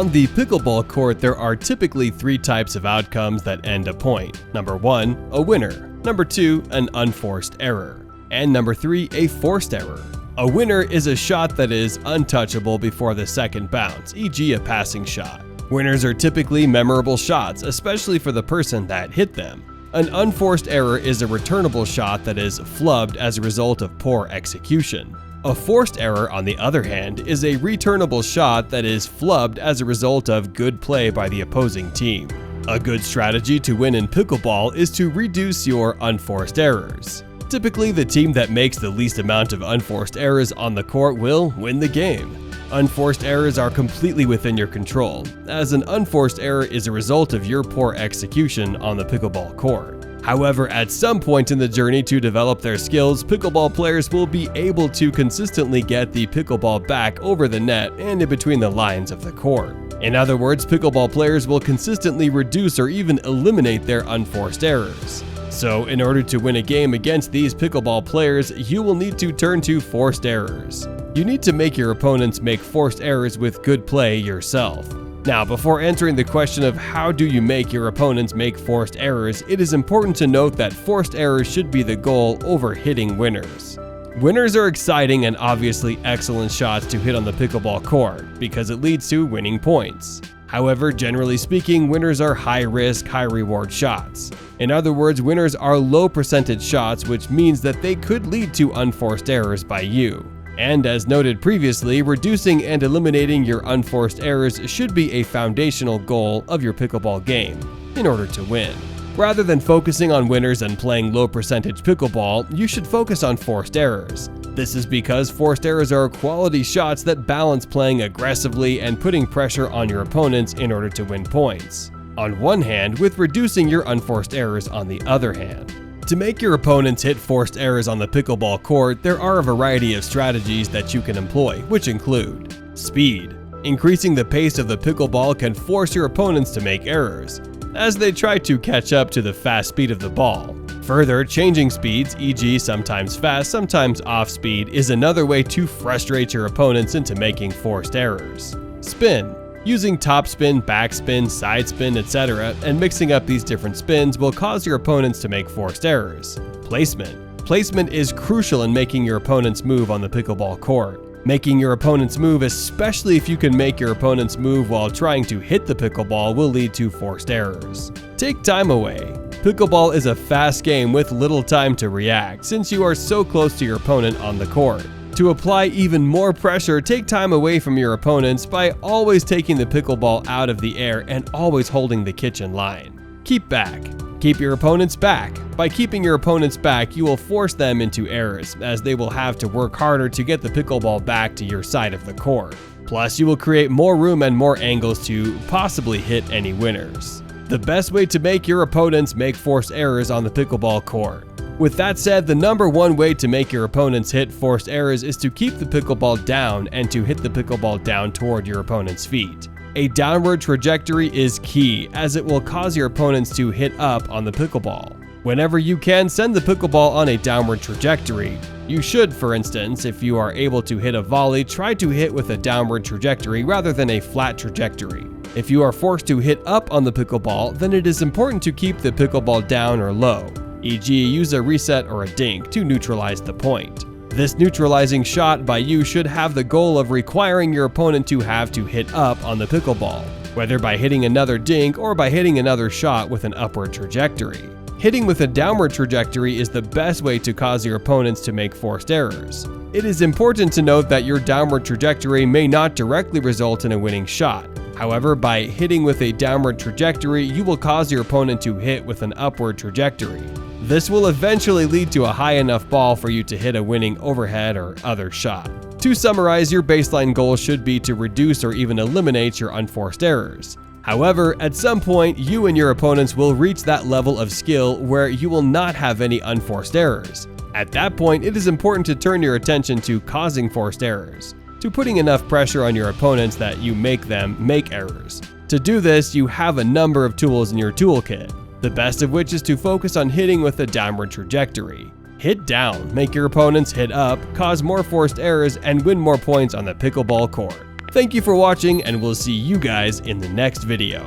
On the pickleball court, there are typically three types of outcomes that end a point. Number 1, a winner. Number 2, an unforced error. And number 3, a forced error. A winner is a shot that is untouchable before the second bounce, e.g. a passing shot. Winners are typically memorable shots, especially for the person that hit them. An unforced error is a returnable shot that is flubbed as a result of poor execution. A forced error, on the other hand, is a returnable shot that is flubbed as a result of good play by the opposing team. A good strategy to win in pickleball is to reduce your unforced errors. Typically, the team that makes the least amount of unforced errors on the court will win the game. Unforced errors are completely within your control, as an unforced error is a result of your poor execution on the pickleball court. However, at some point in the journey to develop their skills, pickleball players will be able to consistently get the pickleball back over the net and in between the lines of the court. In other words, pickleball players will consistently reduce or even eliminate their unforced errors. So, in order to win a game against these pickleball players, you will need to turn to forced errors. You need to make your opponents make forced errors with good play yourself. Now, before answering the question of how do you make your opponents make forced errors, it is important to note that forced errors should be the goal over hitting winners. Winners are exciting and obviously excellent shots to hit on the pickleball court because it leads to winning points. However, generally speaking, winners are high-risk, high-reward shots. In other words, winners are low-percentage shots, which means that they could lead to unforced errors by you. And as noted previously, reducing and eliminating your unforced errors should be a foundational goal of your pickleball game in order to win. Rather than focusing on winners and playing low-percentage pickleball, you should focus on forced errors. This is because forced errors are quality shots that balance playing aggressively and putting pressure on your opponents in order to win points. On one hand, with reducing your unforced errors on the other hand. To make your opponents hit forced errors on the pickleball court, there are a variety of strategies that you can employ, which include speed. Increasing the pace of the pickleball can force your opponents to make errors, as they try to catch up to the fast speed of the ball. Further, changing speeds, e.g. sometimes fast, sometimes off speed, is another way to frustrate your opponents into making forced errors. Spin. Using topspin, backspin, side spin, etc., and mixing up these different spins will cause your opponents to make forced errors. Placement. Placement is crucial in making your opponents move on the pickleball court. Making your opponents move, especially if you can make your opponents move while trying to hit the pickleball, will lead to forced errors. Take time away. Pickleball is a fast game with little time to react, since you are so close to your opponent on the court. To apply even more pressure, take time away from your opponents by always taking the pickleball out of the air and always holding the kitchen line. Keep back. Keep your opponents back. By keeping your opponents back, you will force them into errors, as they will have to work harder to get the pickleball back to your side of the court. Plus, you will create more room and more angles to possibly hit any winners. The best way to make your opponents make forced errors on the pickleball court. With that said, the number one way to make your opponents hit forced errors is to keep the pickleball down and to hit the pickleball down toward your opponent's feet. A downward trajectory is key, as it will cause your opponents to hit up on the pickleball. Whenever you can, send the pickleball on a downward trajectory. You should, for instance, if you are able to hit a volley, try to hit with a downward trajectory rather than a flat trajectory. If you are forced to hit up on the pickleball, then it is important to keep the pickleball down or low. E.g., use a reset or a dink to neutralize the point. This neutralizing shot by you should have the goal of requiring your opponent to have to hit up on the pickleball, whether by hitting another dink or by hitting another shot with an upward trajectory. Hitting with a downward trajectory is the best way to cause your opponents to make forced errors. It is important to note that your downward trajectory may not directly result in a winning shot. However, by hitting with a downward trajectory, you will cause your opponent to hit with an upward trajectory. This will eventually lead to a high enough ball for you to hit a winning overhead or other shot. To summarize, your baseline goal should be to reduce or even eliminate your unforced errors. However, at some point, you and your opponents will reach that level of skill where you will not have any unforced errors. At that point, it is important to turn your attention to causing forced errors, to putting enough pressure on your opponents that you make them make errors. To do this, you have a number of tools in your toolkit, the best of which is to focus on hitting with a downward trajectory. Hit down, make your opponents hit up, cause more forced errors, and win more points on the pickleball court. Thank you for watching, and we'll see you guys in the next video.